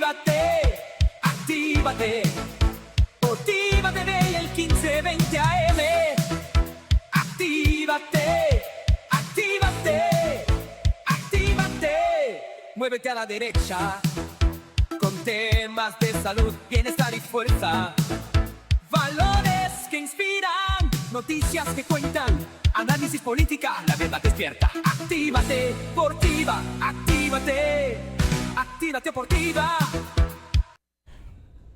Actívate, actívate, motívate de el 1520 AM. Actívate, actívate, actívate. Muévete a la derecha con temas de salud, bienestar y fuerza. Valores que inspiran, noticias que cuentan, análisis política, la verdad despierta. Actívate, Portiva, actívate, actívate Portiva.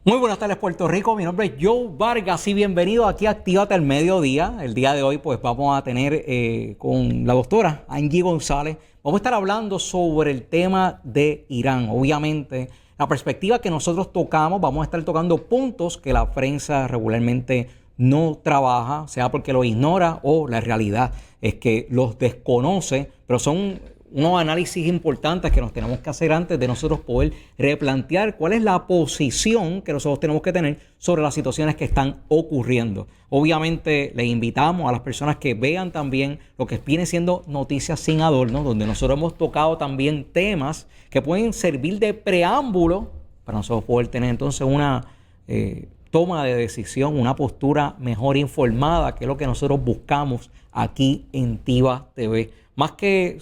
Muy buenas tardes, Puerto Rico. Mi nombre es Joe Vargas y bienvenido aquí a Actívate al Mediodía. El día de hoy pues vamos a tener con la doctora Angie González. Vamos a estar hablando sobre el tema de Irán. Obviamente, la perspectiva que nosotros tocamos, vamos a estar tocando puntos que la prensa regularmente no trabaja, sea porque lo ignora o la realidad es que los desconoce, pero son unos análisis importantes que nos tenemos que hacer antes de nosotros poder replantear cuál es la posición que nosotros tenemos que tener sobre las situaciones que están ocurriendo. Obviamente les invitamos a las personas que vean también lo que viene siendo Noticias Sin Adorno, donde nosotros hemos tocado también temas que pueden servir de preámbulo para nosotros poder tener entonces una toma de decisión, una postura mejor informada, que es lo que nosotros buscamos aquí en TIVA TV. Más que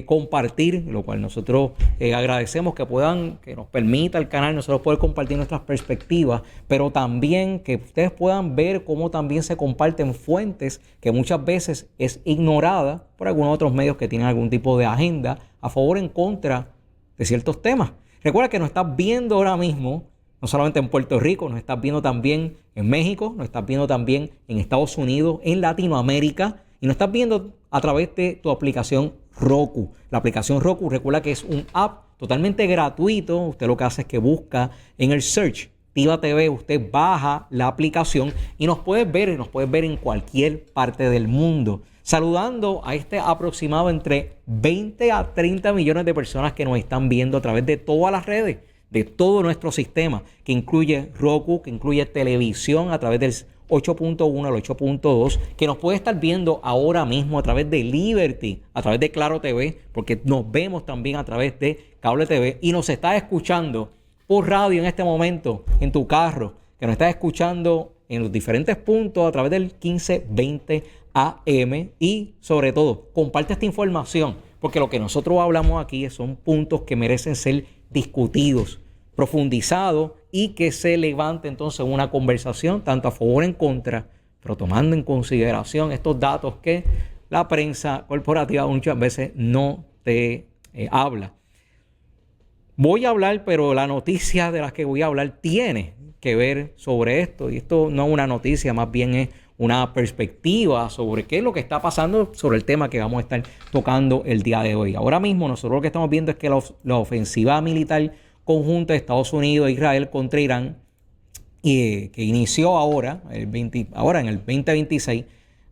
compartir, lo cual nosotros agradecemos que nos permita el canal nosotros poder compartir nuestras perspectivas, pero también que ustedes puedan ver cómo también se comparten fuentes que muchas veces es ignorada por algunos otros medios que tienen algún tipo de agenda a favor o en contra de ciertos temas. Recuerda que nos estás viendo ahora mismo no solamente en Puerto Rico, nos estás viendo también en México, nos estás viendo también en Estados Unidos, en Latinoamérica, y nos estás viendo a través de tu aplicación Roku. La aplicación Roku, recuerda que es un app totalmente gratuito. Usted lo que hace es que busca en el search TIVA TV, usted baja la aplicación y nos puedes ver en cualquier parte del mundo. Saludando a este aproximado entre 20 a 30 millones de personas que nos están viendo a través de todas las redes, de todo nuestro sistema, que incluye Roku, que incluye televisión a través del 8.1 al 8.2, que nos puede estar viendo ahora mismo a través de Liberty, a través de Claro TV, porque nos vemos también a través de Cable TV, y nos estás escuchando por radio en este momento, en tu carro, que nos estás escuchando en los diferentes puntos a través del 1520 AM, y sobre todo, comparte esta información, porque lo que nosotros hablamos aquí son puntos que merecen ser discutidos, profundizado, y que se levante entonces una conversación tanto a favor o en contra, pero tomando en consideración estos datos que la prensa corporativa muchas veces no te habla. Voy a hablar, pero la noticia de la que voy a hablar tiene que ver sobre esto, y esto no es una noticia, más bien es una perspectiva sobre qué es lo que está pasando sobre el tema que vamos a estar tocando el día de hoy. Ahora mismo nosotros lo que estamos viendo es que la ofensiva militar conjunta de Estados Unidos e Israel contra Irán, que inició ahora en el 2026,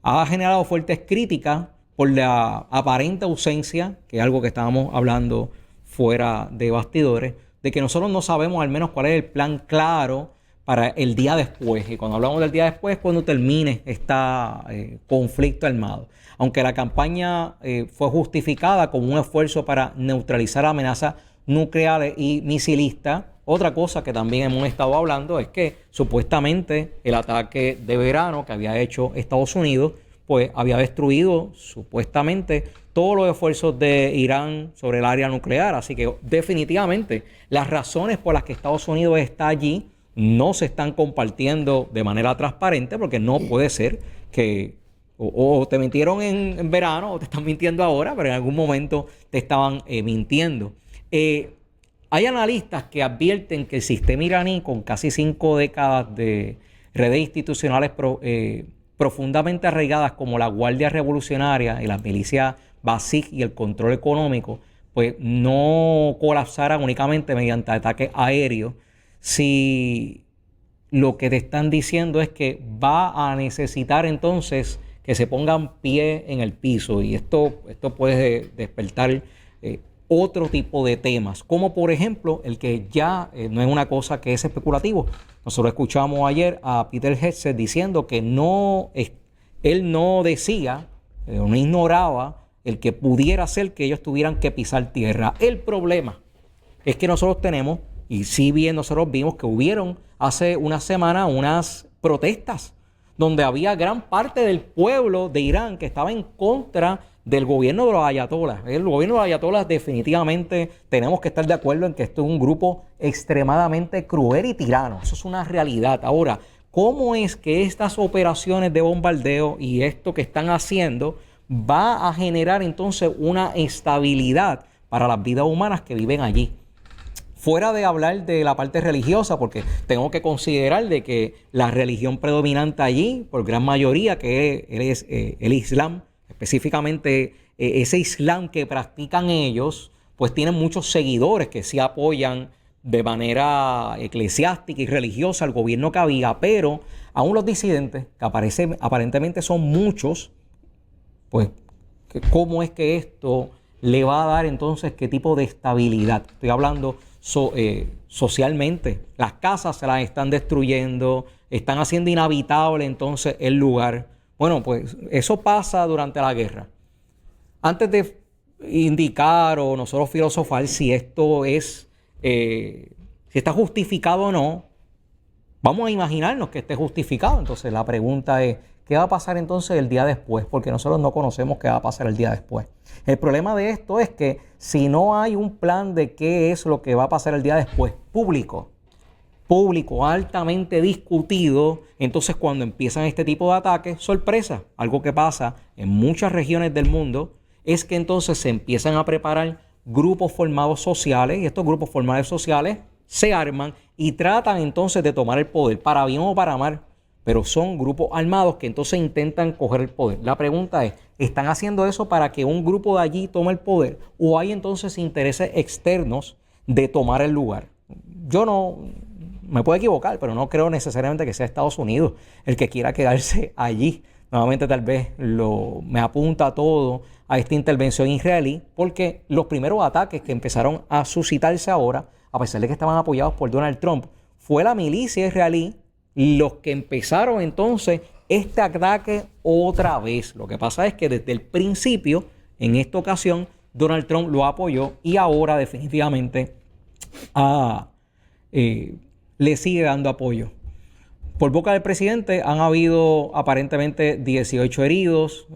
ha generado fuertes críticas por la aparente ausencia, que es algo que estábamos hablando fuera de bastidores, de que nosotros no sabemos al menos cuál es el plan claro para el día después. Y cuando hablamos del día después, cuando termine este conflicto armado. Aunque la campaña fue justificada como un esfuerzo para neutralizar amenazas nucleares y misilistas, otra cosa que también hemos estado hablando es que supuestamente el ataque de verano que había hecho Estados Unidos pues había destruido supuestamente todos los esfuerzos de Irán sobre el área nuclear. Así que definitivamente las razones por las que Estados Unidos está allí no se están compartiendo de manera transparente, porque no puede ser que o te mintieron en verano o te están mintiendo ahora, pero en algún momento te estaban mintiendo. Hay analistas que advierten que el sistema iraní, con casi 5 décadas de redes institucionales profundamente arraigadas como la Guardia Revolucionaria y las milicias Basij y el control económico, pues no colapsaran únicamente mediante ataques aéreos. Si lo que te están diciendo es que va a necesitar entonces que se pongan pie en el piso, y esto puede despertar otro tipo de temas, como por ejemplo el que ya no es una cosa que es especulativo. Nosotros escuchamos ayer a Peter Hegseth diciendo que él no decía, no ignoraba el que pudiera ser que ellos tuvieran que pisar tierra. El problema es que nosotros tenemos Y sí bien, nosotros vimos que hubieron hace una semana unas protestas donde había gran parte del pueblo de Irán que estaba en contra del gobierno de los ayatolás. El gobierno de los ayatolás definitivamente tenemos que estar de acuerdo en que esto es un grupo extremadamente cruel y tirano. Eso es una realidad. Ahora, ¿cómo es que estas operaciones de bombardeo y esto que están haciendo va a generar entonces una estabilidad para las vidas humanas que viven allí? Fuera de hablar de la parte religiosa, porque tengo que considerar de que la religión predominante allí, por gran mayoría, que es el Islam, específicamente ese Islam que practican ellos, pues tienen muchos seguidores que sí apoyan de manera eclesiástica y religiosa al gobierno que había, pero aún los disidentes, que aparentemente son muchos, pues, ¿cómo es que esto le va a dar entonces qué tipo de estabilidad? Estoy hablando socialmente. Las casas se las están destruyendo, están haciendo inhabitable entonces el lugar. Bueno, pues eso pasa durante la guerra. Antes de indicar o nosotros filosofar si esto es, si está justificado o no, vamos a imaginarnos que esté justificado. Entonces la pregunta es, ¿qué va a pasar entonces el día después? Porque nosotros no conocemos qué va a pasar el día después. El problema de esto es que si no hay un plan de qué es lo que va a pasar el día después, público, altamente discutido, entonces cuando empiezan este tipo de ataques, sorpresa, algo que pasa en muchas regiones del mundo, es que entonces se empiezan a preparar grupos formados sociales, y estos grupos formados sociales se arman y tratan entonces de tomar el poder, para bien o para mal, pero son grupos armados que entonces intentan coger el poder. La pregunta es, ¿están haciendo eso para que un grupo de allí tome el poder? ¿O hay entonces intereses externos de tomar el lugar? Yo no, me puedo equivocar, pero no creo necesariamente que sea Estados Unidos el que quiera quedarse allí. Nuevamente tal vez me apunta todo a esta intervención israelí, porque los primeros ataques que empezaron a suscitarse ahora, a pesar de que estaban apoyados por Donald Trump, fue la milicia israelí los que empezaron entonces este ataque otra vez. Lo que pasa es que desde el principio, en esta ocasión, Donald Trump lo apoyó y ahora definitivamente le sigue dando apoyo. Por boca del presidente han habido aparentemente 18 heridos,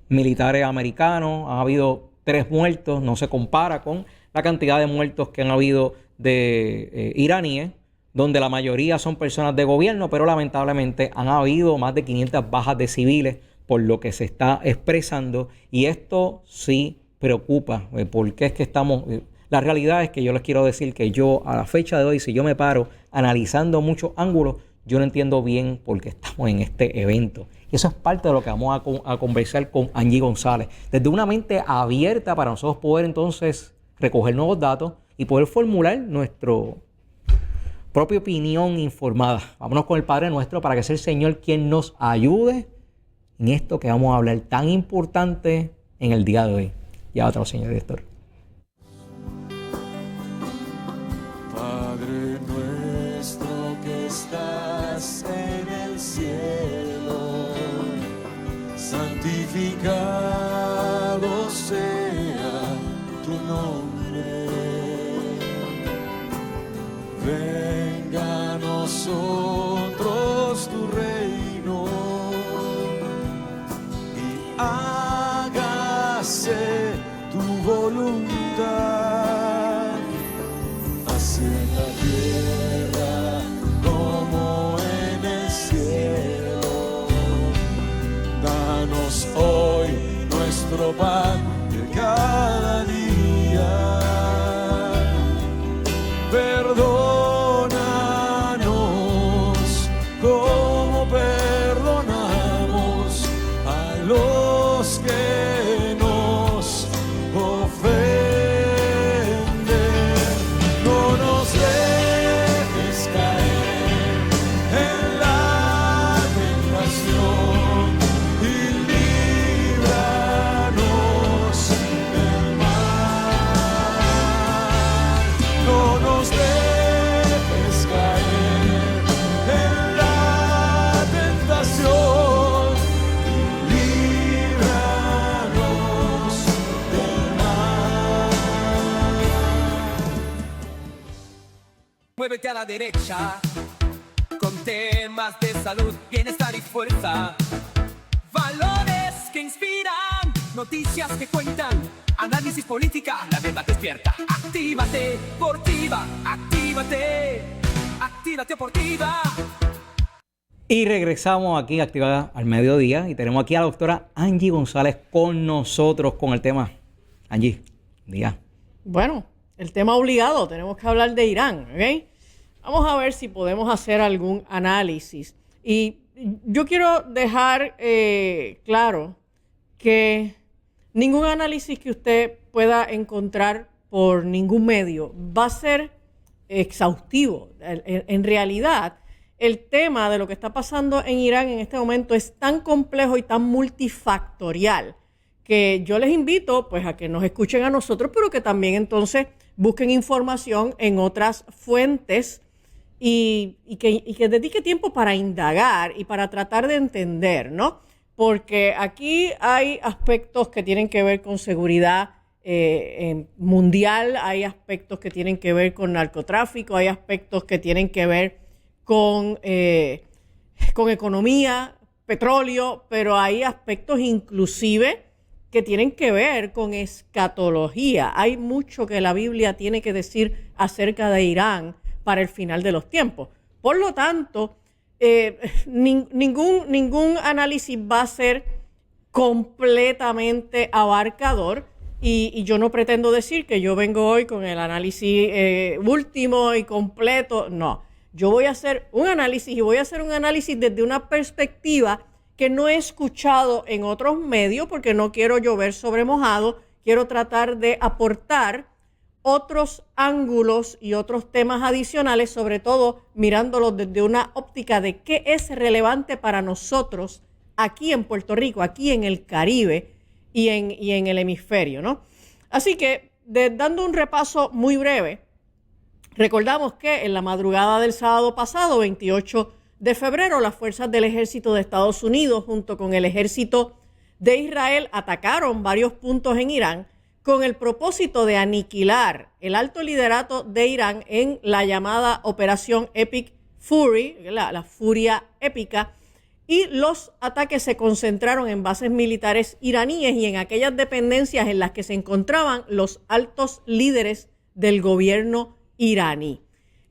militares americanos, han habido 3 muertos, no se compara con la cantidad de muertos que han habido de iraníes, donde la mayoría son personas de gobierno, pero lamentablemente han habido más de 500 bajas de civiles por lo que se está expresando, y esto sí preocupa, porque es que estamos... La realidad es que yo les quiero decir que yo a la fecha de hoy, si yo me paro analizando muchos ángulos, yo no entiendo bien por qué estamos en este evento. Y eso es parte de lo que vamos a conversar con Angie González, desde una mente abierta para nosotros poder entonces recoger nuevos datos y poder formular nuestro propia opinión informada. Vámonos con el Padre Nuestro para que sea el Señor quien nos ayude en esto que vamos a hablar tan importante en el día de hoy. Ya otro, señor director. Padre nuestro que estás en el cielo, santificado sea tu nombre. Venga a nosotros tu reino y hágase tu voluntad, así en la tierra como en el cielo. Danos hoy nuestro pan de cada día. Perdónanos como perdonamos a los que nos ofenden. No nos dejes caer en la tentación y líbranos Muévete a la derecha con temas de salud, bienestar y fuerza. Valores que inspiran, noticias que cuentan, análisis política, la verdad despierta. Actívate, Portiva, actívate, actívate Portiva. Y regresamos aquí Activada al Mediodía y tenemos aquí a la doctora Angie González con nosotros con el tema. Angie, día. Bueno, el tema obligado, tenemos que hablar de Irán, ¿ok? Vamos a ver si podemos hacer algún análisis. Y yo quiero dejar claro que ningún análisis que usted pueda encontrar por ningún medio va a ser exhaustivo. En realidad, el tema de lo que está pasando en Irán en este momento es tan complejo y tan multifactorial que yo les invito pues a que nos escuchen a nosotros, pero que también entonces busquen información en otras fuentes y que dedique tiempo para indagar y para tratar de entender, ¿no? Porque aquí hay aspectos que tienen que ver con seguridad mundial, hay aspectos que tienen que ver con narcotráfico, hay aspectos que tienen que ver con economía, petróleo, pero hay aspectos inclusive que tienen que ver con escatología. Hay mucho que la Biblia tiene que decir acerca de Irán para el final de los tiempos. Por lo tanto, ningún análisis va a ser completamente abarcador y yo no pretendo decir que yo vengo hoy con el análisis último y completo. No, yo voy a hacer un análisis y voy a hacer un análisis desde una perspectiva que no he escuchado en otros medios porque no quiero llover sobre mojado, quiero tratar de aportar otros ángulos y otros temas adicionales, sobre todo mirándolos desde una óptica de qué es relevante para nosotros aquí en Puerto Rico, aquí en el Caribe y en el hemisferio, ¿no? Así que, dando un repaso muy breve, recordamos que en la madrugada del sábado pasado, 28 de febrero, las fuerzas del ejército de Estados Unidos junto con el ejército de Israel atacaron varios puntos en Irán con el propósito de aniquilar el alto liderato de Irán en la llamada Operación Epic Fury, la furia épica, y los ataques se concentraron en bases militares iraníes y en aquellas dependencias en las que se encontraban los altos líderes del gobierno iraní.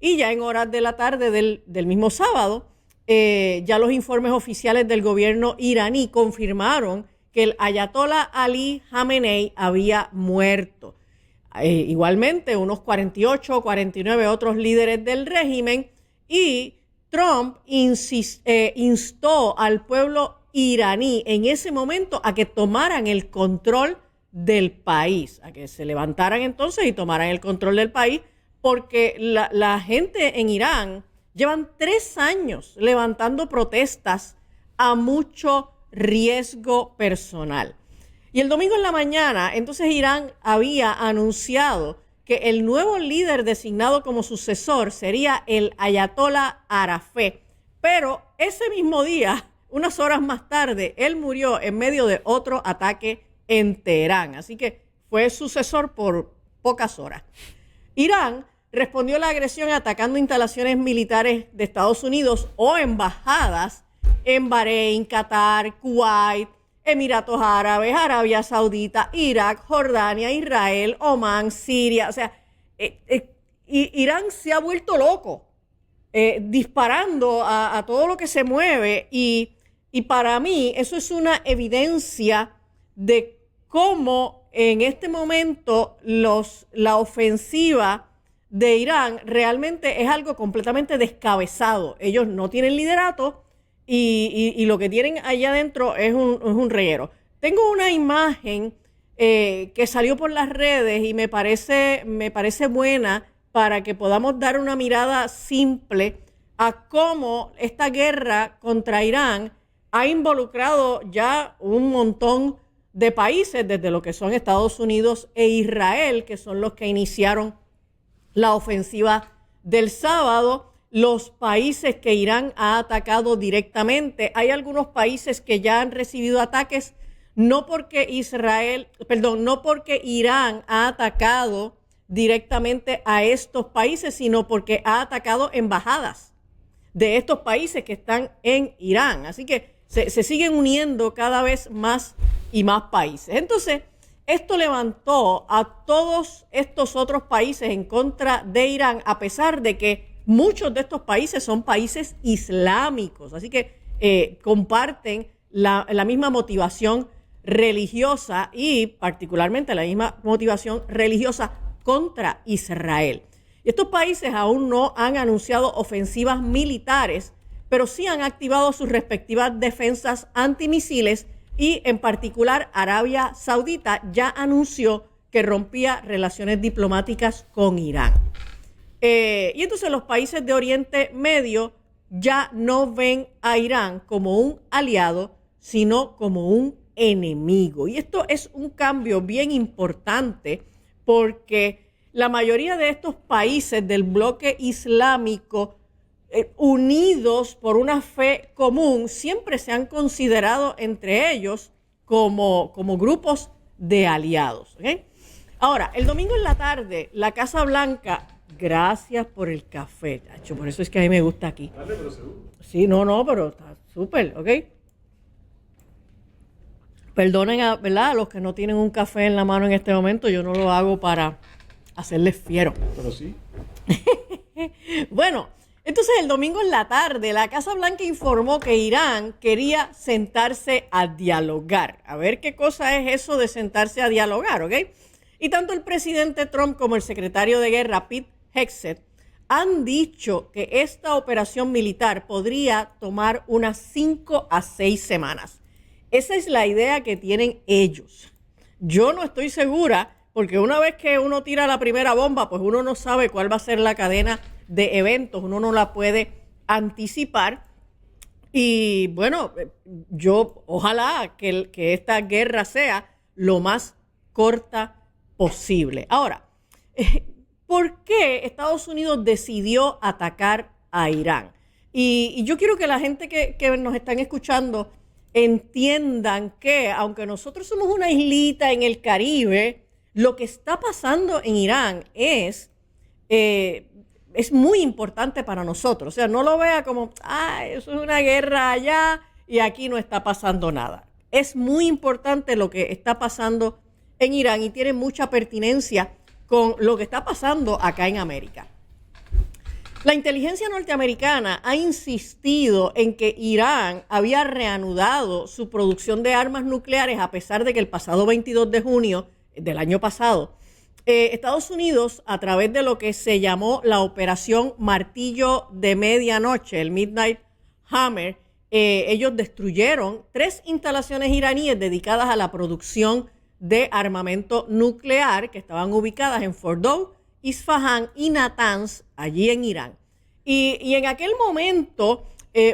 Y ya en horas de la tarde del mismo sábado, ya los informes oficiales del gobierno iraní confirmaron que el ayatollah Ali Khamenei había muerto. Igualmente, unos 48 o 49 otros líderes del régimen, y Trump instó al pueblo iraní en ese momento a que tomaran el control del país, a que se levantaran entonces y tomaran el control del país, porque la gente en Irán llevan 3 años levantando protestas a mucho riesgo personal. Y el domingo en la mañana, entonces Irán había anunciado que el nuevo líder designado como sucesor sería el ayatollah Arafat. Pero ese mismo día, unas horas más tarde, él murió en medio de otro ataque en Teherán. Así que fue sucesor por pocas horas. Irán respondió a la agresión atacando instalaciones militares de Estados Unidos o embajadas en Bahrein, Qatar, Kuwait, Emiratos Árabes, Arabia Saudita, Irak, Jordania, Israel, Omán, Siria. O sea, Irán se ha vuelto loco disparando a todo lo que se mueve y para mí eso es una evidencia de cómo en este momento la ofensiva de Irán realmente es algo completamente descabezado. Ellos no tienen liderato y lo que tienen allá adentro es un reguero. Tengo una imagen que salió por las redes y me parece buena para que podamos dar una mirada simple a cómo esta guerra contra Irán ha involucrado ya un montón de países, desde lo que son Estados Unidos e Israel, que son los que iniciaron la ofensiva del sábado. Los países que Irán ha atacado directamente, hay algunos países que ya han recibido ataques, no porque Irán ha atacado directamente a estos países, sino porque ha atacado embajadas de estos países que están en Irán. Así que se siguen uniendo cada vez más y más países. Entonces, esto levantó a todos estos otros países en contra de Irán, a pesar de que muchos de estos países son países islámicos. Así que comparten la misma motivación religiosa y particularmente la misma motivación religiosa contra Israel. Y estos países aún no han anunciado ofensivas militares, pero sí han activado sus respectivas defensas antimisiles y en particular Arabia Saudita ya anunció que rompía relaciones diplomáticas con Irán. Y entonces los países de Oriente Medio ya no ven a Irán como un aliado, sino como un enemigo. Y esto es un cambio bien importante porque la mayoría de estos países del bloque islámico unidos por una fe común siempre se han considerado entre ellos como grupos de aliados. ¿Okay? Ahora, el domingo en la tarde, la Casa Blanca, gracias por el café, tacho, por eso es que a mí me gusta aquí. Dale, pero seguro. Sí, no, pero está súper, ¿ok? Perdonen ¿verdad? A los que no tienen un café en la mano en este momento, yo no lo hago para hacerles fiero. Pero sí. Bueno, entonces el domingo en la tarde, la Casa Blanca informó que Irán quería sentarse a dialogar. A ver qué cosa es eso de sentarse a dialogar, ¿ok? Y tanto el presidente Trump como el secretario de Guerra, Pete Hegseth, han dicho que esta operación militar podría tomar unas 5 a 6 semanas. Esa es la idea que tienen ellos. Yo no estoy segura, porque una vez que uno tira la primera bomba, pues uno no sabe cuál va a ser la cadena de eventos, uno no la puede anticipar. Y bueno, yo ojalá que esta guerra sea lo más corta posible. Ahora, ¿por qué Estados Unidos decidió atacar a Irán? Y yo quiero que la gente que nos están escuchando entiendan que, aunque nosotros somos una islita en el Caribe, lo que está pasando en Irán es muy importante para nosotros. O sea, no lo vea como, eso es una guerra allá y aquí no está pasando nada. Es muy importante lo que está pasando en Irán y tiene mucha pertinencia con lo que está pasando acá en América. La inteligencia norteamericana ha insistido en que Irán había reanudado su producción de armas nucleares a pesar de que el pasado 22 de junio del año pasado, Estados Unidos, a través de lo que se llamó la Operación Martillo de Medianoche, el Midnight Hammer, ellos destruyeron 3 instalaciones iraníes dedicadas a la producción de armamento nuclear que estaban ubicadas en Fordow, Isfahan y Natanz, allí en Irán. Y en aquel momento,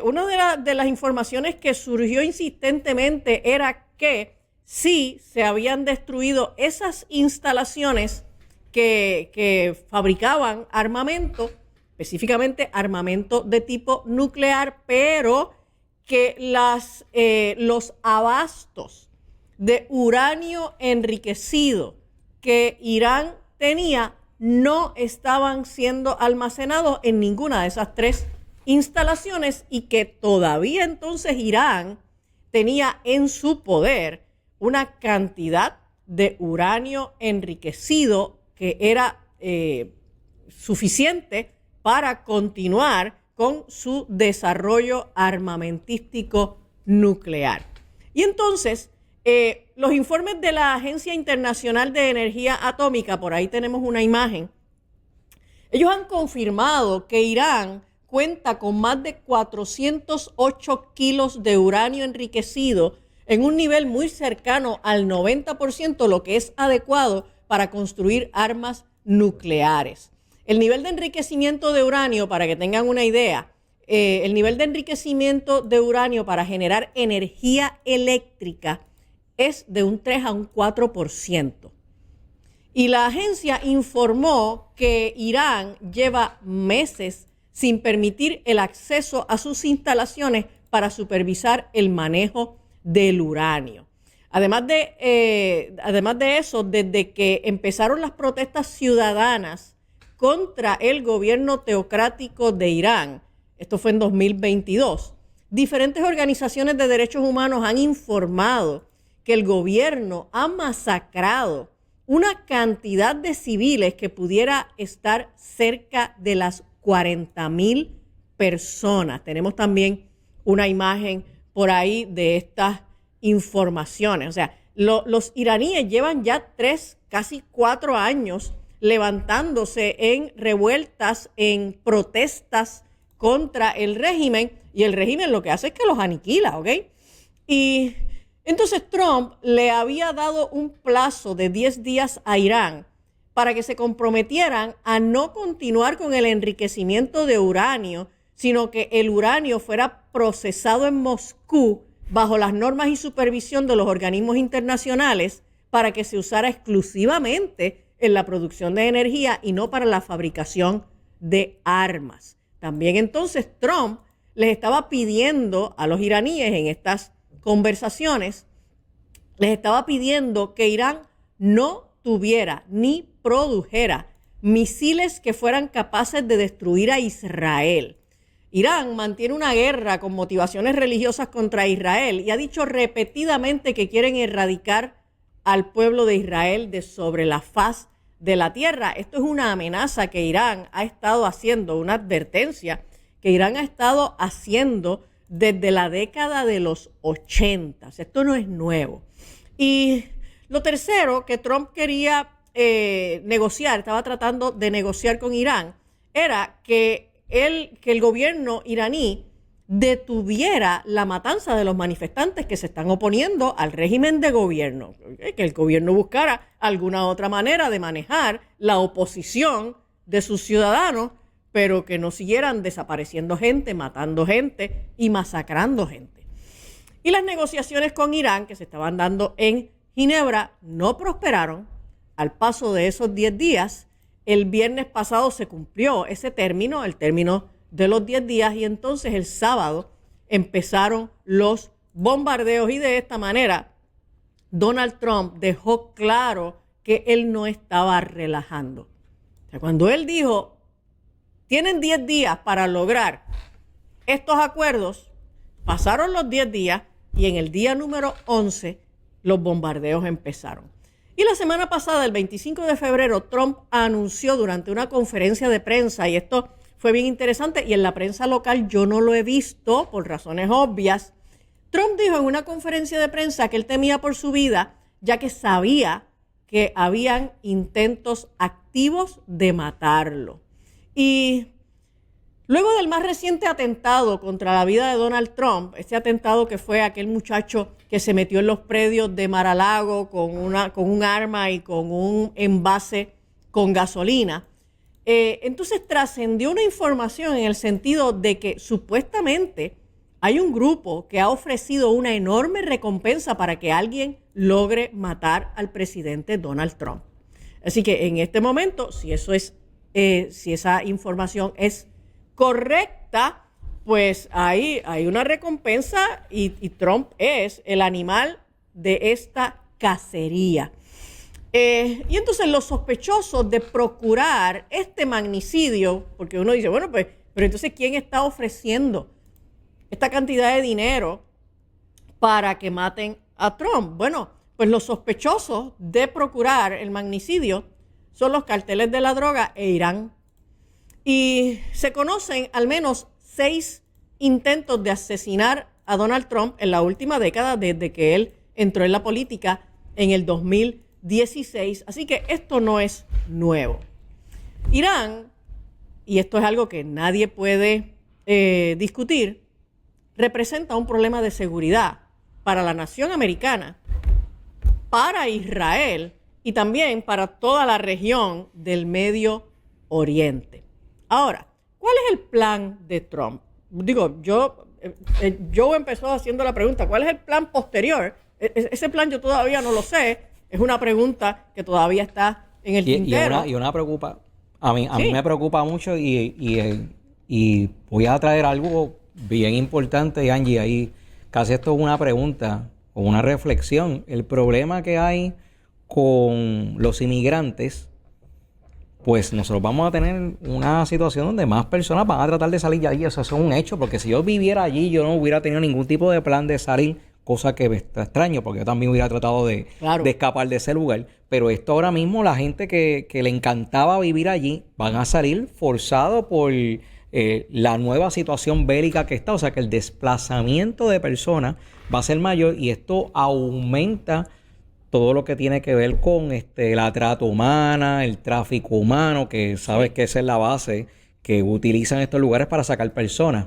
una de las informaciones que surgió insistentemente era que sí se habían destruido esas instalaciones que fabricaban armamento, específicamente armamento de tipo nuclear, pero que los abastos de uranio enriquecido que Irán tenía no estaban siendo almacenados en ninguna de esas 3 instalaciones y que todavía entonces Irán tenía en su poder una cantidad de uranio enriquecido que era suficiente para continuar con su desarrollo armamentístico nuclear. Y entonces, los informes de la Agencia Internacional de Energía Atómica, por ahí tenemos una imagen, ellos han confirmado que Irán cuenta con más de 408 kilos de uranio enriquecido en un nivel muy cercano al 90%, lo que es adecuado para construir armas nucleares. El nivel de enriquecimiento de uranio, para que tengan una idea, el nivel de enriquecimiento de uranio para generar energía eléctrica es de un 3 a un 4%. Y la agencia informó que Irán lleva meses sin permitir el acceso a sus instalaciones para supervisar el manejo del uranio. Además de eso, desde que empezaron las protestas ciudadanas contra el gobierno teocrático de Irán, esto fue en 2022, diferentes organizaciones de derechos humanos han informado que el gobierno ha masacrado una cantidad de civiles que pudiera estar cerca de las 40,000 personas. Tenemos también una imagen por ahí de estas informaciones. O sea, los iraníes llevan ya 3, casi 4 años levantándose en revueltas, en protestas contra el régimen, y el régimen lo que hace es que los aniquila, ¿ok? Y entonces Trump le había dado un plazo de 10 días a Irán para que se comprometieran a no continuar con el enriquecimiento de uranio, sino que el uranio fuera procesado en Moscú bajo las normas y supervisión de los organismos internacionales para que se usara exclusivamente en la producción de energía y no para la fabricación de armas. También entonces Trump les estaba pidiendo a los iraníes en estas conversaciones, les estaba pidiendo que Irán no tuviera ni produjera misiles que fueran capaces de destruir a Israel. Irán mantiene una guerra con motivaciones religiosas contra Israel y ha dicho repetidamente que quieren erradicar al pueblo de Israel de sobre la faz de la tierra. Esto es una amenaza que Irán ha estado haciendo, una advertencia que Irán ha estado haciendo desde la década de los 80. O sea, esto no es nuevo. Y lo tercero que Trump quería negociar, estaba tratando de negociar con Irán, era que el gobierno iraní detuviera la matanza de los manifestantes que se están oponiendo al régimen de gobierno, que el gobierno buscara alguna otra manera de manejar la oposición de sus ciudadanos, pero que no siguieran desapareciendo gente, matando gente y masacrando gente. Y las negociaciones con Irán que se estaban dando en Ginebra no prosperaron. Al paso de esos 10 días, el viernes pasado se cumplió ese término, el término de los 10 días, y entonces el sábado empezaron los bombardeos y de esta manera Donald Trump dejó claro que él no estaba relajando. O sea, cuando él dijo, tienen 10 días para lograr estos acuerdos, pasaron los 10 días y en el día número 11 los bombardeos empezaron. Y la semana pasada, el 25 de febrero, Trump anunció durante una conferencia de prensa, y esto fue bien interesante, y en la prensa local yo no lo he visto por razones obvias. Trump dijo en una conferencia de prensa que él temía por su vida, ya que sabía que habían intentos activos de matarlo. Y luego del más reciente atentado contra la vida de Donald Trump, este atentado que fue aquel muchacho que se metió en los predios de Mar-a-Lago con un arma y con un envase con gasolina, entonces trascendió una información en el sentido de que supuestamente hay un grupo que ha ofrecido una enorme recompensa para que alguien logre matar al presidente Donald Trump. Así que en este momento, si esa información es correcta, pues hay una recompensa y Trump es el animal de esta cacería. Y entonces los sospechosos de procurar este magnicidio, porque uno dice, bueno, pues, pero entonces ¿quién está ofreciendo esta cantidad de dinero para que maten a Trump? Bueno, pues los sospechosos de procurar el magnicidio son los carteles de la droga e Irán. Y se conocen al menos 6 intentos de asesinar a Donald Trump en la última década desde que él entró en la política en el 2016. Así que esto no es nuevo. Irán, y esto es algo que nadie puede discutir, representa un problema de seguridad para la nación americana, para Israel y también para toda la región del Medio Oriente. Ahora, ¿cuál es el plan de Trump? Digo, Joe empezó haciendo la pregunta, ¿cuál es el plan posterior? Ese plan yo todavía no lo sé. Es una pregunta que todavía está en el tintero. Y una preocupa, a mí me preocupa mucho y voy a traer algo bien importante, Angie, ahí casi esto es una pregunta con una reflexión. El problema que hay con los inmigrantes, pues nosotros vamos a tener una situación donde más personas van a tratar de salir de allí. O sea, eso es un hecho, porque si yo viviera allí, yo no hubiera tenido ningún tipo de plan de salir, cosa que me está extraño, porque yo también hubiera tratado de escapar de ese lugar. Pero esto ahora mismo, la gente que le encantaba vivir allí, van a salir forzados por la nueva situación bélica que está. O sea, que el desplazamiento de personas va a ser mayor y esto aumenta todo lo que tiene que ver con la trata humana, el tráfico humano, que sabes que esa es la base que utilizan estos lugares para sacar personas.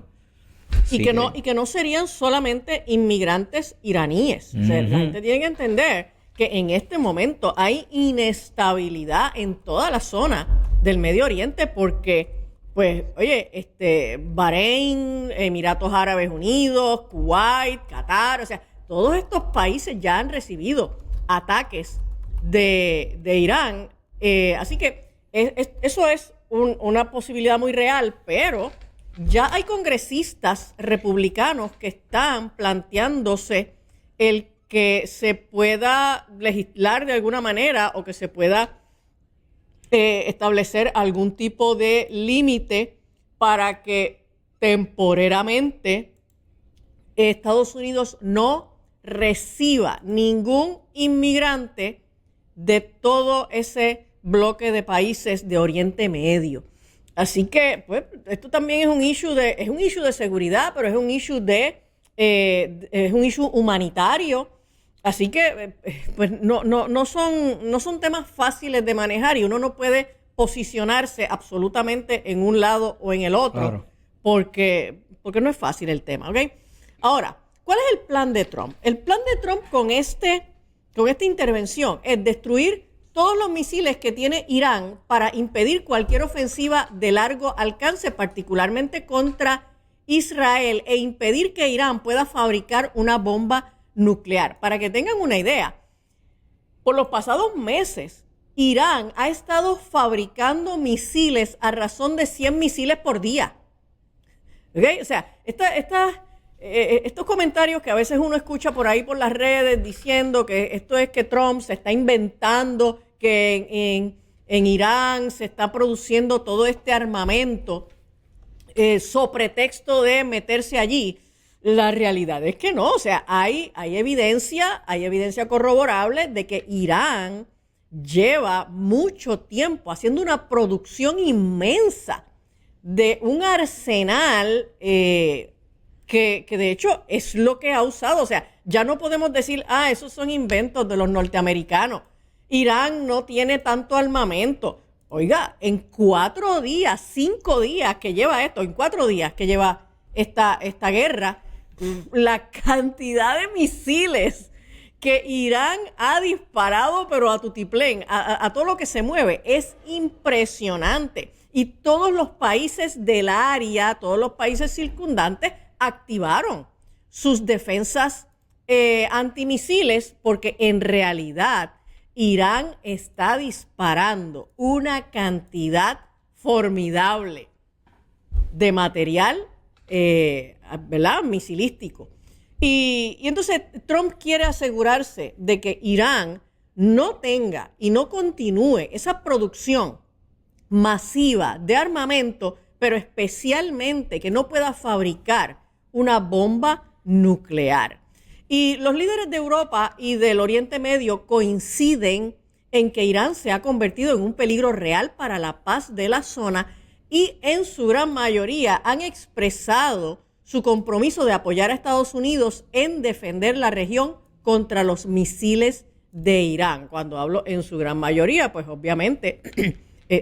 Y que no serían solamente inmigrantes iraníes. O sea, la gente tiene que entender que en este momento hay inestabilidad en toda la zona del Medio Oriente porque, pues, oye, Bahrein, Emiratos Árabes Unidos, Kuwait, Qatar, o sea, todos estos países ya han recibido ataques de Irán. Así que eso es una posibilidad muy real, pero ya hay congresistas republicanos que están planteándose el que se pueda legislar de alguna manera o que se pueda establecer algún tipo de límite para que temporariamente Estados Unidos no reciba ningún inmigrante de todo ese bloque de países de Oriente Medio. Así que, pues, esto también es un issue de seguridad, pero es un issue humanitario. Así que, pues, no son temas fáciles de manejar y uno no puede posicionarse absolutamente en un lado o en el otro, claro, porque no es fácil el tema, ¿ok? Ahora, ¿cuál es el plan de Trump? El plan de Trump con esta intervención es destruir todos los misiles que tiene Irán para impedir cualquier ofensiva de largo alcance, particularmente contra Israel, e impedir que Irán pueda fabricar una bomba nuclear. Para que tengan una idea, por los pasados meses, Irán ha estado fabricando misiles a razón de 100 misiles por día. ¿Okay? O sea, estos comentarios que a veces uno escucha por ahí por las redes diciendo que esto es que Trump se está inventando, que en Irán se está produciendo todo este armamento so pretexto de meterse allí. La realidad es que no, o sea, hay evidencia corroborable de que Irán lleva mucho tiempo haciendo una producción inmensa de un arsenal que de hecho es lo que ha usado. O sea, ya no podemos decir, esos son inventos de los norteamericanos. Irán no tiene tanto armamento. Oiga, en 4 días, 5 días que lleva esto, en 4 días que lleva esta guerra, la cantidad de misiles que Irán ha disparado, pero a tutiplén, a todo lo que se mueve, es impresionante. Y todos los países del área, todos los países circundantes activaron sus defensas antimisiles porque en realidad Irán está disparando una cantidad formidable de material, ¿verdad?, misilístico. Y entonces Trump quiere asegurarse de que Irán no tenga y no continúe esa producción masiva de armamento, pero especialmente que no pueda fabricar una bomba nuclear. Y los líderes de Europa y del Oriente Medio coinciden en que Irán se ha convertido en un peligro real para la paz de la zona y en su gran mayoría han expresado su compromiso de apoyar a Estados Unidos en defender la región contra los misiles de Irán. Cuando hablo en su gran mayoría, pues obviamente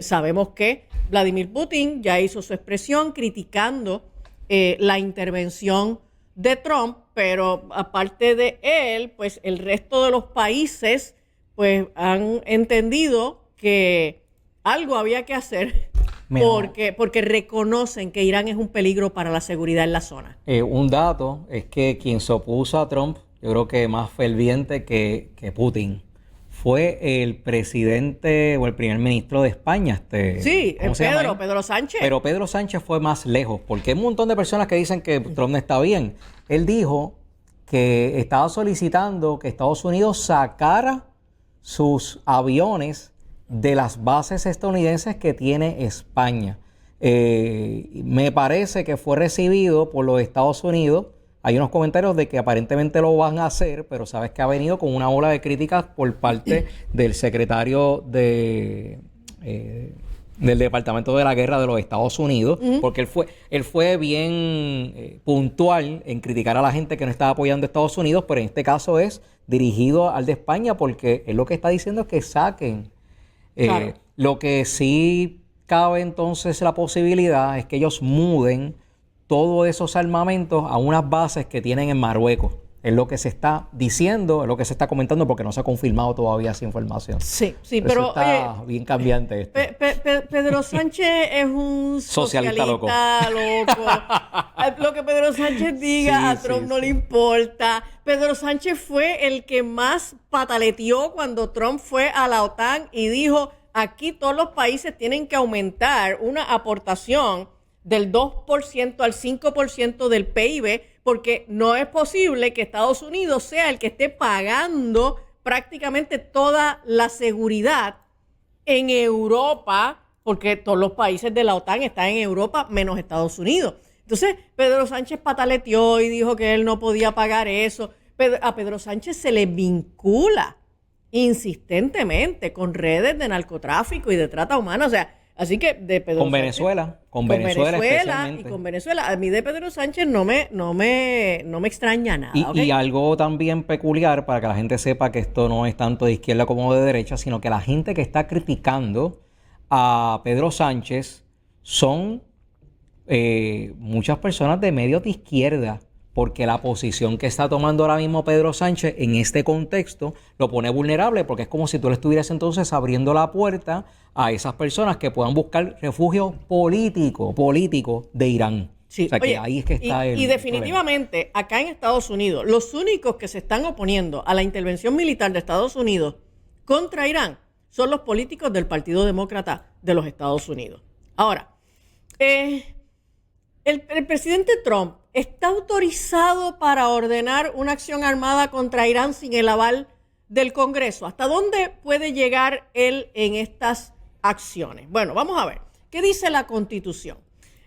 sabemos que Vladimir Putin ya hizo su expresión criticando la intervención de Trump, pero aparte de él, pues el resto de los países pues han entendido que algo había que hacer porque reconocen que Irán es un peligro para la seguridad en la zona. Un dato es que quien se opuso a Trump, yo creo que más ferviente que Putin, fue el presidente o el primer ministro de España. Sí, Pedro Sánchez. Pero Pedro Sánchez fue más lejos, porque hay un montón de personas que dicen que Trump no está bien. Él dijo que estaba solicitando que Estados Unidos sacara sus aviones de las bases estadounidenses que tiene España. Me parece que fue recibido por los Estados Unidos. Hay unos comentarios de que aparentemente lo van a hacer, pero sabes que ha venido con una ola de críticas por parte del secretario del Departamento de la Guerra de los Estados Unidos, porque él fue bien puntual en criticar a la gente que no estaba apoyando a Estados Unidos, pero en este caso es dirigido al de España, porque él lo que está diciendo es que saquen. Claro. Lo que sí cabe entonces la posibilidad es que ellos muden todos esos armamentos a unas bases que tienen en Marruecos. Es lo que se está diciendo, es lo que se está comentando, porque no se ha confirmado todavía esa información. Sí, pero está bien cambiante esto. Pedro Sánchez es un Socialista loco. Lo que Pedro Sánchez diga a Trump no le importa. Pedro Sánchez fue el que más pataleteó cuando Trump fue a la OTAN y dijo, aquí todos los países tienen que aumentar una aportación del 2% al 5% del PIB, porque no es posible que Estados Unidos sea el que esté pagando prácticamente toda la seguridad en Europa, porque todos los países de la OTAN están en Europa, menos Estados Unidos. Entonces, Pedro Sánchez pataleteó y dijo que él no podía pagar eso. A Pedro Sánchez se le vincula insistentemente con redes de narcotráfico y de trata humana, o sea, así que de Pedro con Sánchez, Venezuela y con Venezuela. A mí de Pedro Sánchez no me extraña nada. Y algo también peculiar para que la gente sepa que esto no es tanto de izquierda como de derecha, sino que la gente que está criticando a Pedro Sánchez son muchas personas de medios de izquierda, porque la posición que está tomando ahora mismo Pedro Sánchez en este contexto lo pone vulnerable, porque es como si tú le estuvieras entonces abriendo la puerta a esas personas que puedan buscar refugio político de Irán. Sí. O sea, Oye, que ahí es que está y definitivamente, problema. Acá en Estados Unidos, los únicos que se están oponiendo a la intervención militar de Estados Unidos contra Irán son los políticos del Partido Demócrata de los Estados Unidos. Ahora, el presidente Trump está autorizado para ordenar una acción armada contra Irán sin el aval del Congreso. ¿Hasta dónde puede llegar él en estas acciones? Bueno, vamos a ver. ¿Qué dice la Constitución?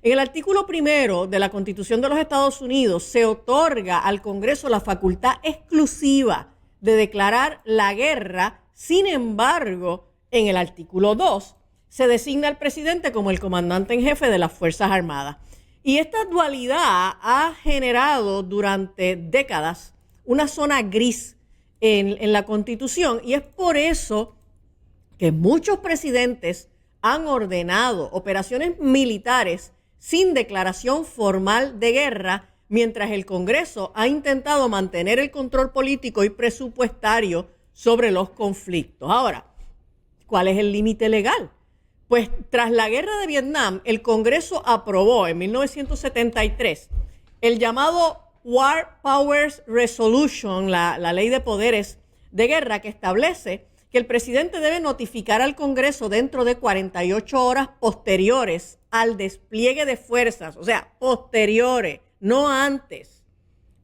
En el artículo 1 de la Constitución de los Estados Unidos se otorga al Congreso la facultad exclusiva de declarar la guerra. Sin embargo, en el artículo 2 se designa al presidente como el comandante en jefe de las Fuerzas Armadas. Y esta dualidad ha generado durante décadas una zona gris en la Constitución, y es por eso que muchos presidentes han ordenado operaciones militares sin declaración formal de guerra, mientras el Congreso ha intentado mantener el control político y presupuestario sobre los conflictos. Ahora, ¿cuál es el límite legal? Pues tras la guerra de Vietnam, el Congreso aprobó en 1973 el llamado War Powers Resolution, la ley de poderes de guerra, que establece que el presidente debe notificar al Congreso dentro de 48 horas posteriores al despliegue de fuerzas, o sea, posteriores, no antes,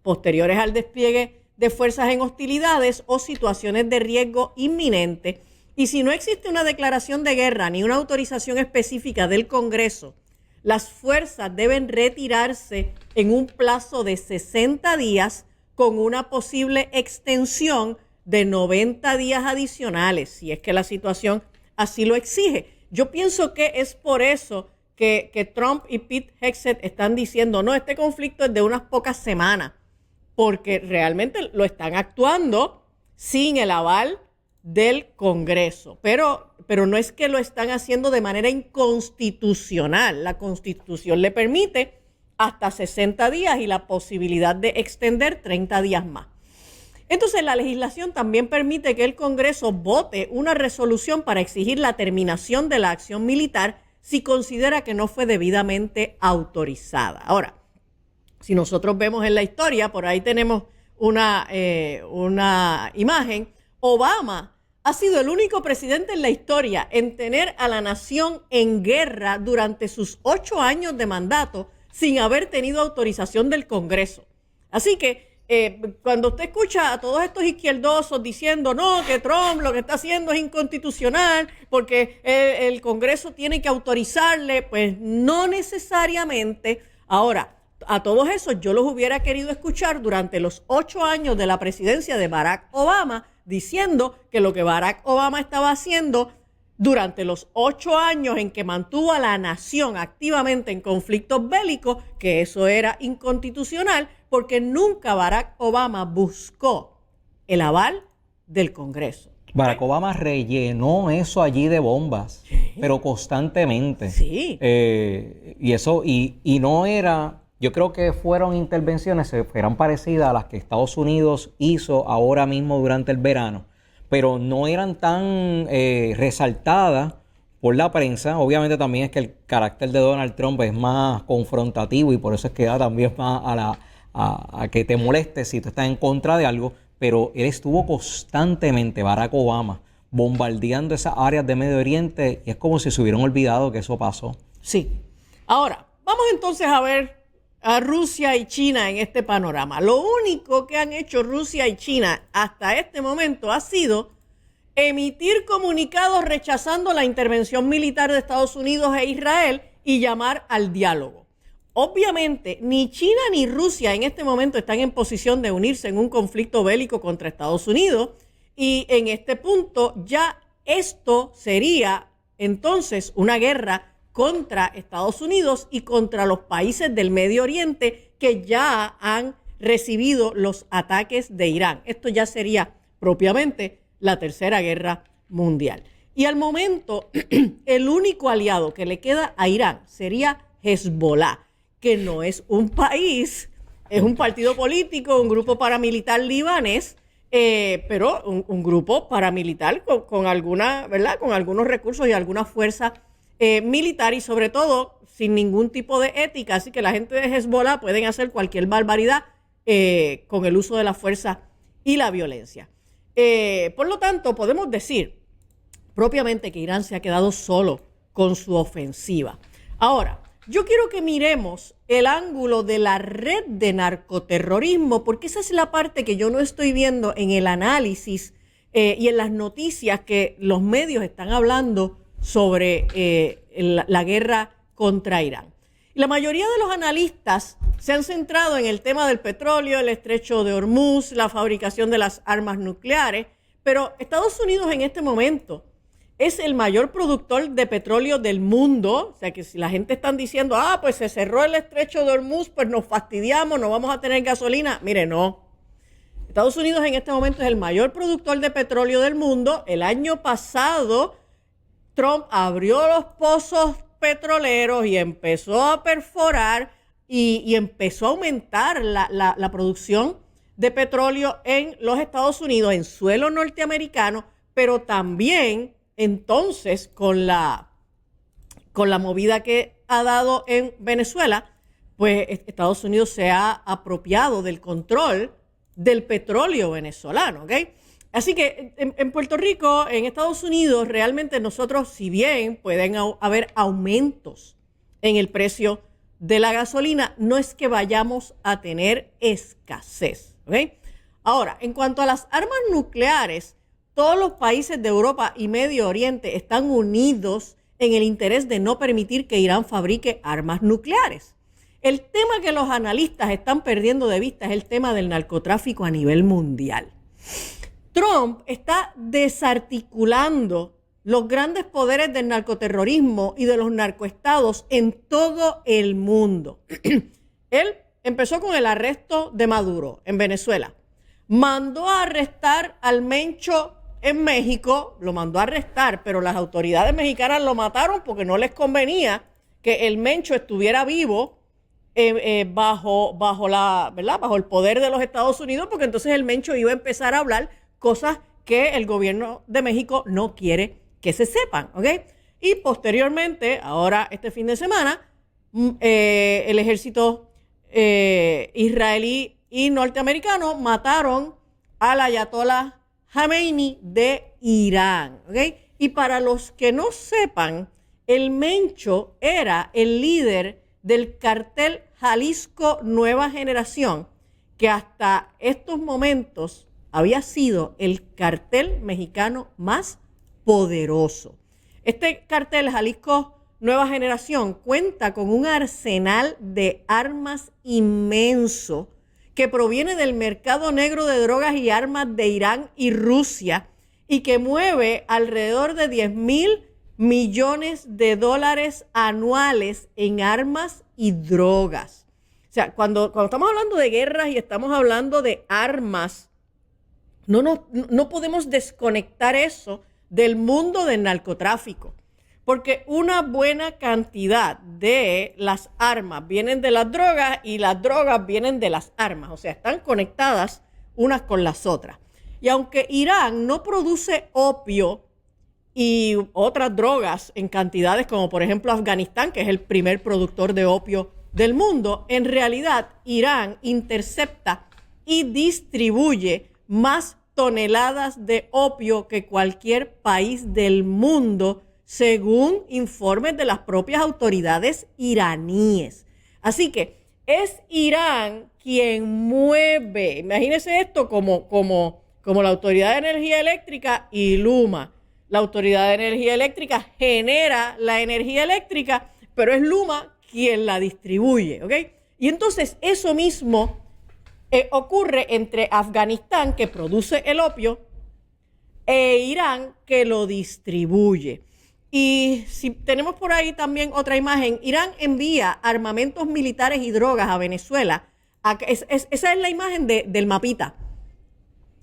posteriores al despliegue de fuerzas en hostilidades o situaciones de riesgo inminente. Y si no existe una declaración de guerra ni una autorización específica del Congreso, las fuerzas deben retirarse en un plazo de 60 días con una posible extensión de 90 días adicionales, si es que la situación así lo exige. Yo pienso que es por eso que Trump y Pete Hegseth están diciendo, no, este conflicto es de unas pocas semanas, porque realmente lo están actuando sin el aval del Congreso, pero no es que lo están haciendo de manera inconstitucional. La Constitución le permite hasta 60 días y la posibilidad de extender 30 días más. Entonces, la legislación también permite que el Congreso vote una resolución para exigir la terminación de la acción militar si considera que no fue debidamente autorizada. Ahora, si nosotros vemos en la historia, por ahí tenemos una imagen. Obama ha sido el único presidente en la historia en tener a la nación en guerra durante sus 8 años de mandato sin haber tenido autorización del Congreso. Así que cuando usted escucha a todos estos izquierdosos diciendo no, que Trump lo que está haciendo es inconstitucional porque el Congreso tiene que autorizarle, pues no necesariamente. Ahora, a todos esos yo los hubiera querido escuchar durante los 8 años de la presidencia de Barack Obama, diciendo que lo que Barack Obama estaba haciendo durante los 8 años en que mantuvo a la nación activamente en conflictos bélicos, que eso era inconstitucional, porque nunca Barack Obama buscó el aval del Congreso. Barack Obama rellenó eso allí de bombas, pero constantemente. Sí. Y eso, y no era, yo creo que fueron intervenciones, eran parecidas a las que Estados Unidos hizo ahora mismo durante el verano, pero no eran tan resaltadas por la prensa. Obviamente también es que el carácter de Donald Trump es más confrontativo y por eso es que da también más a que te moleste si tú estás en contra de algo, pero él estuvo constantemente, Barack Obama, bombardeando esas áreas de Medio Oriente y es como si se hubieran olvidado que eso pasó. Sí. Ahora, vamos entonces a ver a Rusia y China en este panorama. Lo único que han hecho Rusia y China hasta este momento ha sido emitir comunicados rechazando la intervención militar de Estados Unidos e Israel y llamar al diálogo. Obviamente, ni China ni Rusia en este momento están en posición de unirse en un conflicto bélico contra Estados Unidos y en este punto ya esto sería entonces una guerra contra Estados Unidos y contra los países del Medio Oriente que ya han recibido los ataques de Irán. Esto ya sería propiamente la Tercera Guerra Mundial. Y al momento, el único aliado que le queda a Irán sería Hezbollah, que no es un país, es un partido político, un grupo paramilitar libanés, pero un grupo paramilitar con alguna, ¿verdad? Con algunos recursos y alguna fuerza militar y sobre todo sin ningún tipo de ética. Así que la gente de Hezbollah pueden hacer cualquier barbaridad con el uso de la fuerza y la violencia. Por lo tanto, podemos decir propiamente que Irán se ha quedado solo con su ofensiva. Ahora, yo quiero que miremos el ángulo de la red de narcoterrorismo, porque esa es la parte que yo no estoy viendo en el análisis y en las noticias que los medios están hablando sobre la guerra contra Irán. La mayoría de los analistas se han centrado en el tema del petróleo, el estrecho de Hormuz, la fabricación de las armas nucleares, pero Estados Unidos en este momento es el mayor productor de petróleo del mundo. O sea que si la gente está diciendo, pues se cerró el estrecho de Hormuz, pues nos fastidiamos, no vamos a tener gasolina. Mire, no. Estados Unidos en este momento es el mayor productor de petróleo del mundo. El año pasado, Trump abrió los pozos petroleros y empezó a perforar y empezó a aumentar la producción de petróleo en los Estados Unidos, en suelo norteamericano, pero también entonces con la movida que ha dado en Venezuela, pues Estados Unidos se ha apropiado del control del petróleo venezolano, ¿ok? Así que en Puerto Rico, en Estados Unidos, realmente nosotros, si bien pueden haber aumentos en el precio de la gasolina, no es que vayamos a tener escasez, ¿ok? Ahora, en cuanto a las armas nucleares, todos los países de Europa y Medio Oriente están unidos en el interés de no permitir que Irán fabrique armas nucleares. El tema que los analistas están perdiendo de vista es el tema del narcotráfico a nivel mundial. Trump está desarticulando los grandes poderes del narcoterrorismo y de los narcoestados en todo el mundo. Él empezó con el arresto de Maduro en Venezuela. Mandó a arrestar al Mencho en México, lo mandó a arrestar, pero las autoridades mexicanas lo mataron porque no les convenía que el Mencho estuviera vivo bajo el poder de los Estados Unidos, porque entonces el Mencho iba a empezar a hablar cosas que el gobierno de México no quiere que se sepan, ¿ok? Y posteriormente, ahora este fin de semana, el ejército israelí y norteamericano mataron al ayatollah Jamenei de Irán, ¿ok? Y para los que no sepan, el Mencho era el líder del cartel Jalisco Nueva Generación, que hasta estos momentos había sido el cartel mexicano más poderoso. Este cartel, Jalisco Nueva Generación, cuenta con un arsenal de armas inmenso que proviene del mercado negro de drogas y armas de Irán y Rusia y que mueve alrededor de 10,000 millones de dólares anuales en armas y drogas. O sea, cuando estamos hablando de guerras y estamos hablando de armas, no podemos desconectar eso del mundo del narcotráfico, porque una buena cantidad de las armas vienen de las drogas y las drogas vienen de las armas, o sea, están conectadas unas con las otras. Y aunque Irán no produce opio y otras drogas en cantidades como por ejemplo Afganistán, que es el primer productor de opio del mundo, en realidad Irán intercepta y distribuye más toneladas de opio que cualquier país del mundo, según informes de las propias autoridades iraníes. Así que es Irán quien mueve, imagínense esto como la Autoridad de Energía Eléctrica y Luma. La Autoridad de Energía Eléctrica genera la energía eléctrica, pero es Luma quien la distribuye, ¿ok? Y entonces eso mismo ocurre entre Afganistán, que produce el opio, e Irán, que lo distribuye. Y si tenemos por ahí también otra imagen, Irán envía armamentos militares y drogas a Venezuela. Esa es la imagen del mapita.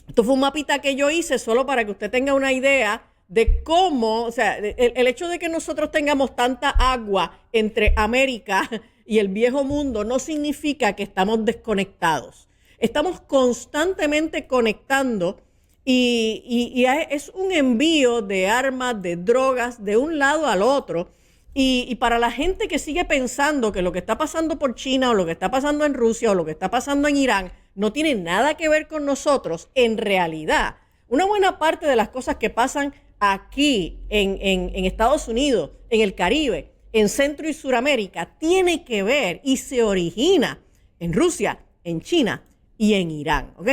Esto fue un mapita que yo hice solo para que usted tenga una idea de cómo, o sea, el hecho de que nosotros tengamos tanta agua entre América y el viejo mundo no significa que estamos desconectados. Estamos constantemente conectando y es un envío de armas, de drogas, de un lado al otro. Y para la gente que sigue pensando que lo que está pasando por China o lo que está pasando en Rusia o lo que está pasando en Irán no tiene nada que ver con nosotros, en realidad, una buena parte de las cosas que pasan aquí en Estados Unidos, en el Caribe, en Centro y Suramérica, tiene que ver y se origina en Rusia, en China y en Irán, ¿ok?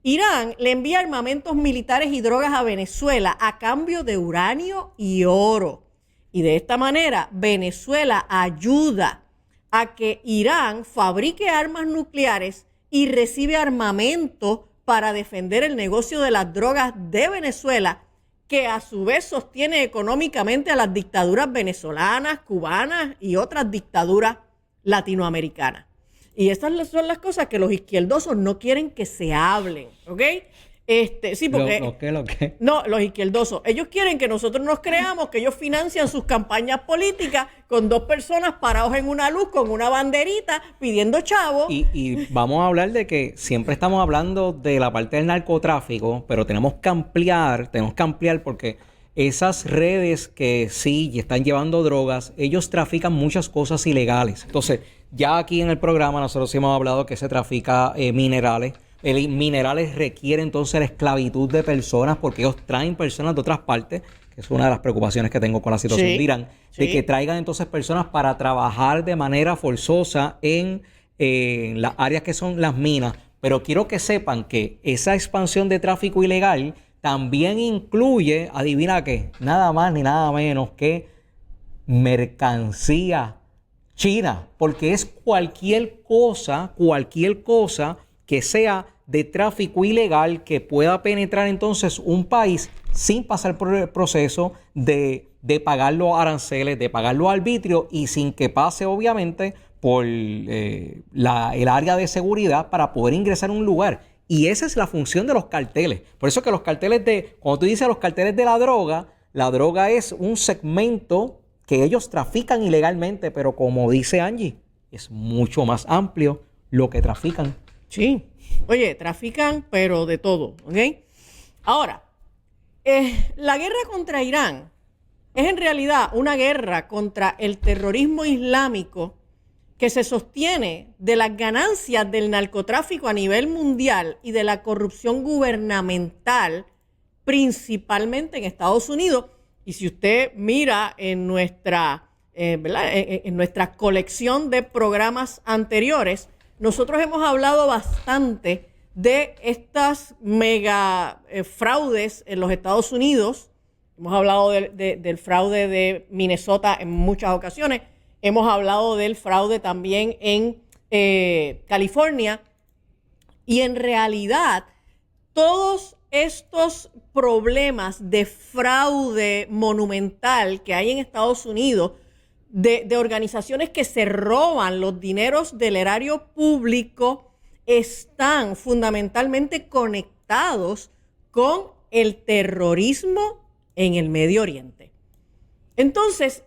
Irán le envía armamentos militares y drogas a Venezuela a cambio de uranio y oro. Y de esta manera, Venezuela ayuda a que Irán fabrique armas nucleares y recibe armamento para defender el negocio de las drogas de Venezuela, que a su vez sostiene económicamente a las dictaduras venezolanas, cubanas y otras dictaduras latinoamericanas. Y estas son las cosas que los izquierdosos no quieren que se hablen, ¿ok? Sí, porque... ¿Lo qué? No, los izquierdosos. Ellos quieren que nosotros nos creamos que ellos financian sus campañas políticas con dos personas parados en una luz con una banderita pidiendo chavos. Y vamos a hablar de que siempre estamos hablando de la parte del narcotráfico, pero tenemos que ampliar porque esas redes que sí están llevando drogas, ellos trafican muchas cosas ilegales. Entonces, ya aquí en el programa nosotros hemos hablado que se trafica minerales. Minerales requiere entonces la esclavitud de personas porque ellos traen personas de otras partes, que es una de las preocupaciones que tengo con la situación de Irán, de que traigan entonces personas para trabajar de manera forzosa en las áreas que son las minas. Pero quiero que sepan que esa expansión de tráfico ilegal también incluye, adivina qué, nada más ni nada menos que mercancía china, porque es cualquier cosa que sea de tráfico ilegal que pueda penetrar entonces un país sin pasar por el proceso de pagar los aranceles, de pagar los arbitrios y sin que pase obviamente por el área de seguridad para poder ingresar a un lugar. Y esa es la función de los carteles. Por eso que los carteles cuando tú dices los carteles de la droga es un segmento que ellos trafican ilegalmente, pero como dice Angie, es mucho más amplio lo que trafican. Sí. Oye, trafican, pero de todo, ¿ok? Ahora, la guerra contra Irán es en realidad una guerra contra el terrorismo islámico que se sostiene de las ganancias del narcotráfico a nivel mundial y de la corrupción gubernamental, principalmente en Estados Unidos. Y si usted mira en nuestra colección de programas anteriores, nosotros hemos hablado bastante de estas mega fraudes en los Estados Unidos. Hemos hablado del fraude de Minnesota en muchas ocasiones. Hemos hablado del fraude también en California. Y en realidad, todos estos problemas de fraude monumental que hay en Estados Unidos, de organizaciones que se roban los dineros del erario público, están fundamentalmente conectados con el terrorismo en el Medio Oriente. Entonces,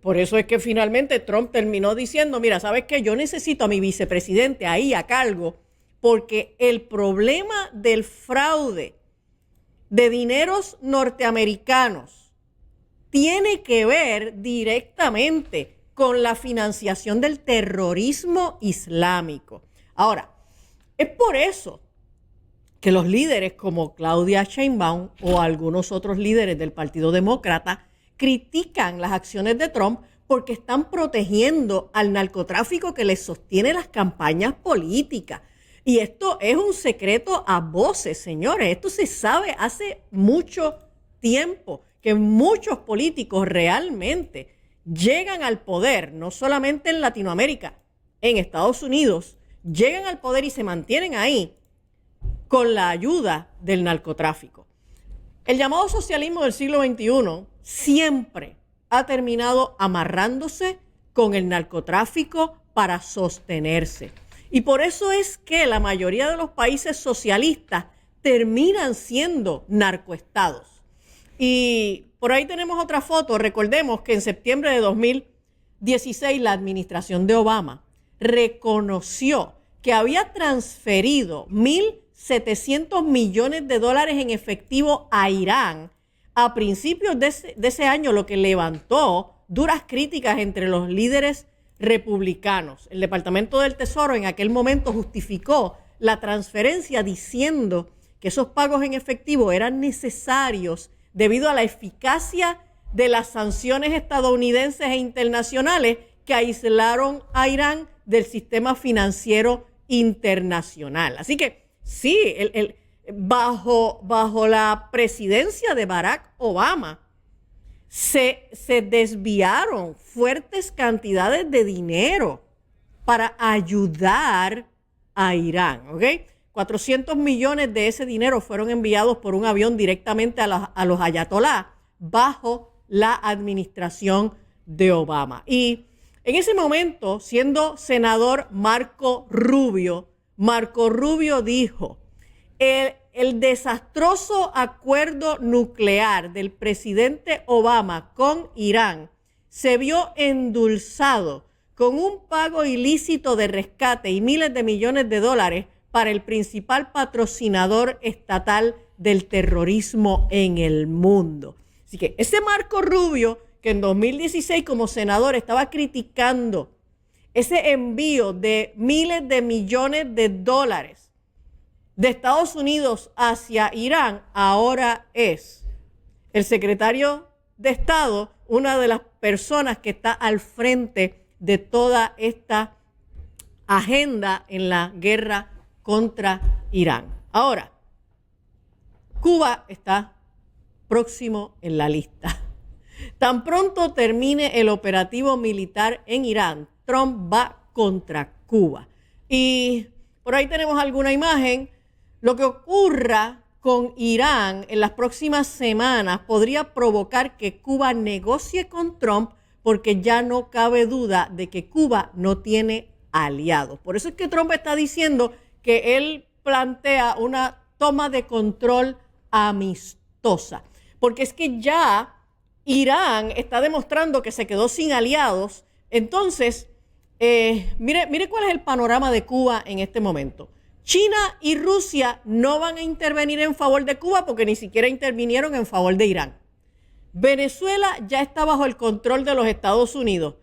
por eso es que finalmente Trump terminó diciendo, mira, ¿sabes qué? Yo necesito a mi vicepresidente ahí a cargo, porque el problema del fraude de dineros norteamericanos tiene que ver directamente con la financiación del terrorismo islámico. Ahora, es por eso que los líderes como Claudia Sheinbaum o algunos otros líderes del Partido Demócrata critican las acciones de Trump porque están protegiendo al narcotráfico que les sostiene las campañas políticas. Y esto es un secreto a voces, señores. Esto se sabe hace mucho tiempo, que muchos políticos realmente llegan al poder, no solamente en Latinoamérica, en Estados Unidos, llegan al poder y se mantienen ahí con la ayuda del narcotráfico. El llamado socialismo del siglo XXI siempre ha terminado amarrándose con el narcotráfico para sostenerse. Y por eso es que la mayoría de los países socialistas terminan siendo narcoestados. Y por ahí tenemos otra foto. Recordemos que en septiembre de 2016 la administración de Obama reconoció que había transferido 1.700 millones de dólares en efectivo a Irán a principios de ese año, lo que levantó duras críticas entre los líderes republicanos. El Departamento del Tesoro en aquel momento justificó la transferencia diciendo que esos pagos en efectivo eran necesarios debido a la eficacia de las sanciones estadounidenses e internacionales que aislaron a Irán del sistema financiero internacional. Así que sí, bajo la presidencia de Barack Obama se desviaron fuertes cantidades de dinero para ayudar a Irán, ¿ok? 400 millones de ese dinero fueron enviados por un avión directamente a los ayatolá bajo la administración de Obama. Y en ese momento, siendo senador Marco Rubio dijo, el desastroso acuerdo nuclear del presidente Obama con Irán se vio endulzado con un pago ilícito de rescate y miles de millones de dólares para el principal patrocinador estatal del terrorismo en el mundo. Así que ese Marco Rubio, que en 2016 como senador estaba criticando ese envío de miles de millones de dólares de Estados Unidos hacia Irán, ahora es el secretario de Estado, una de las personas que está al frente de toda esta agenda en la guerra contra Irán. Ahora, Cuba está próximo en la lista. Tan pronto termine el operativo militar en Irán, Trump va contra Cuba. Y por ahí tenemos alguna imagen. Lo que ocurra con Irán en las próximas semanas podría provocar que Cuba negocie con Trump, porque ya no cabe duda de que Cuba no tiene aliados. Por eso es que Trump está diciendo que él plantea una toma de control amistosa, porque es que ya Irán está demostrando que se quedó sin aliados. Entonces, mire cuál es el panorama de Cuba en este momento. China y Rusia no van a intervenir en favor de Cuba porque ni siquiera intervinieron en favor de Irán. Venezuela ya está bajo el control de los Estados Unidos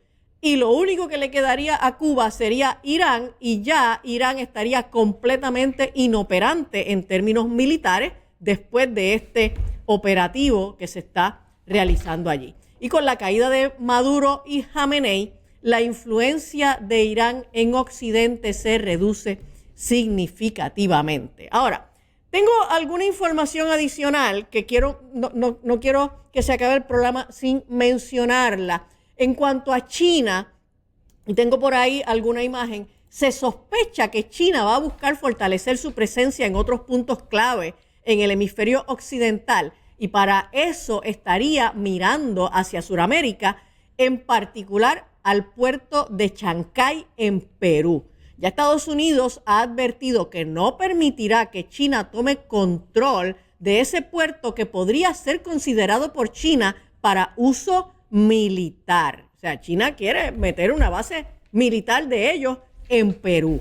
y lo único que le quedaría a Cuba sería Irán, y ya Irán estaría completamente inoperante en términos militares después de este operativo que se está realizando allí. Y con la caída de Maduro y Jamenei, la influencia de Irán en Occidente se reduce significativamente. Ahora, tengo alguna información adicional que no quiero que se acabe el programa sin mencionarla. En cuanto a China, y tengo por ahí alguna imagen, se sospecha que China va a buscar fortalecer su presencia en otros puntos clave en el hemisferio occidental y para eso estaría mirando hacia Sudamérica, en particular al puerto de Chancay en Perú. Ya Estados Unidos ha advertido que no permitirá que China tome control de ese puerto que podría ser considerado por China para uso militar. O sea, China quiere meter una base militar de ellos en Perú.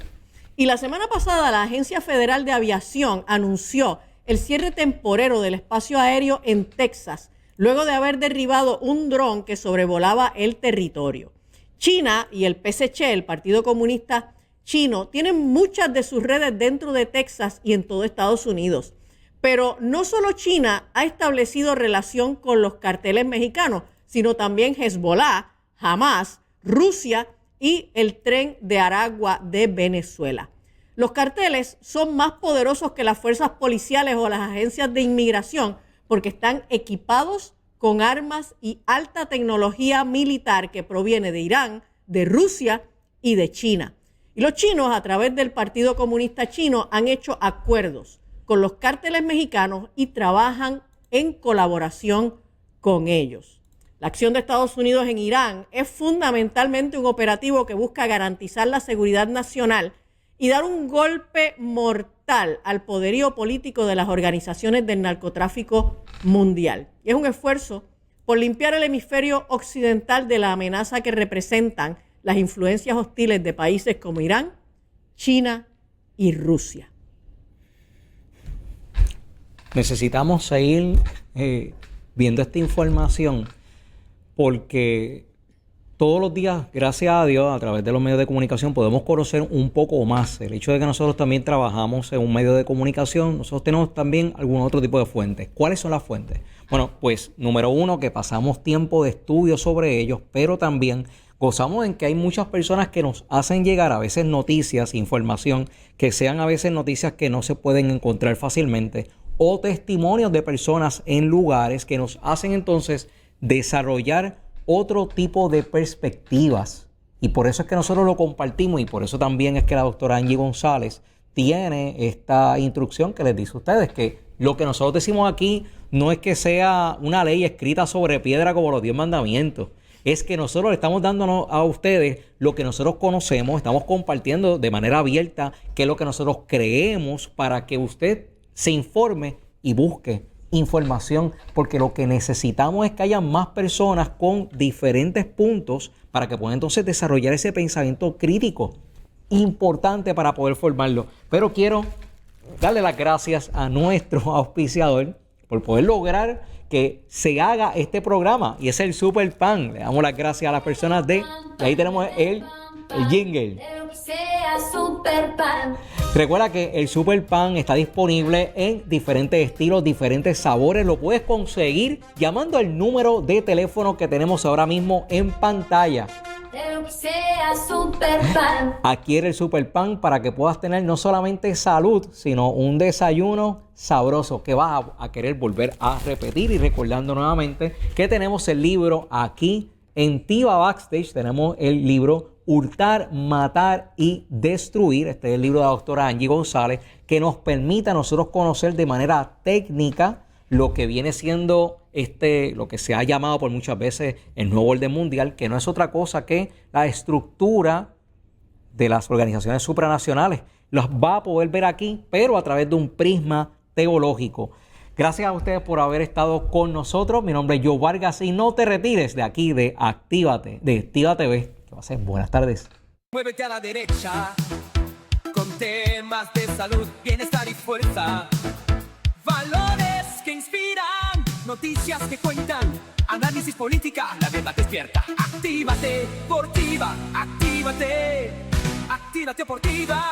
Y la semana pasada la Agencia Federal de Aviación anunció el cierre temporero del espacio aéreo en Texas, luego de haber derribado un dron que sobrevolaba el territorio. China y el PSC, el Partido Comunista Chino, tienen muchas de sus redes dentro de Texas y en todo Estados Unidos. Pero no solo China ha establecido relación con los carteles mexicanos, sino también Hezbollah, Hamas, Rusia y el Tren de Aragua de Venezuela. Los carteles son más poderosos que las fuerzas policiales o las agencias de inmigración porque están equipados con armas y alta tecnología militar que proviene de Irán, de Rusia y de China. Y los chinos, a través del Partido Comunista Chino, han hecho acuerdos con los cárteles mexicanos y trabajan en colaboración con ellos. La acción de Estados Unidos en Irán es fundamentalmente un operativo que busca garantizar la seguridad nacional y dar un golpe mortal al poderío político de las organizaciones del narcotráfico mundial. Y es un esfuerzo por limpiar el hemisferio occidental de la amenaza que representan las influencias hostiles de países como Irán, China y Rusia. Necesitamos seguir viendo esta información porque todos los días, gracias a Dios, a través de los medios de comunicación podemos conocer un poco más. El hecho de que nosotros también trabajamos en un medio de comunicación, nosotros tenemos también algún otro tipo de fuentes. ¿Cuáles son las fuentes? Bueno, pues número uno, que pasamos tiempo de estudio sobre ellos, pero también gozamos en que hay muchas personas que nos hacen llegar a veces noticias, información, que sean a veces noticias que no se pueden encontrar fácilmente o testimonios de personas en lugares que nos hacen entonces desarrollar otro tipo de perspectivas. Y por eso es que nosotros lo compartimos y por eso también es que la doctora Angie González tiene esta instrucción que les dice a ustedes que lo que nosotros decimos aquí no es que sea una ley escrita sobre piedra como los 10 mandamientos. Es que nosotros le estamos dando a ustedes lo que nosotros conocemos, estamos compartiendo de manera abierta qué es lo que nosotros creemos para que usted se informe y busque información, porque lo que necesitamos es que haya más personas con diferentes puntos para que puedan entonces desarrollar ese pensamiento crítico importante para poder formarlo. Pero quiero darle las gracias a nuestro auspiciador por poder lograr que se haga este programa y es el Super Pan. Le damos las gracias a las personas de... Y ahí tenemos el jingle. Recuerda que el Super Pan está disponible en diferentes estilos, diferentes sabores. Lo puedes conseguir llamando al número de teléfono que tenemos ahora mismo en pantalla. Adquiere el Super Pan para que puedas tener no solamente salud, sino un desayuno sabroso que vas a querer volver a repetir. Y recordando nuevamente que tenemos el libro aquí en Tiva Backstage. Tenemos el libro Hurtar, Matar y Destruir. Este es el libro de la doctora Angie González, que nos permite a nosotros conocer de manera técnica lo que viene siendo lo que se ha llamado por muchas veces el nuevo orden mundial, que no es otra cosa que la estructura de las organizaciones supranacionales. Las va a poder ver aquí, pero a través de un prisma teológico. Gracias a ustedes por haber estado con nosotros. Mi nombre es Joe Vargas y no te retires de aquí de Actívate, de Activa TV. Que va a ser buenas tardes. Muévete a la derecha con temas de salud, bienestar y fuerza. Valores que inspiran, noticias que cuentan, análisis política, la verdad despierta. Actívate, Portiva, actívate, actívate, Portiva.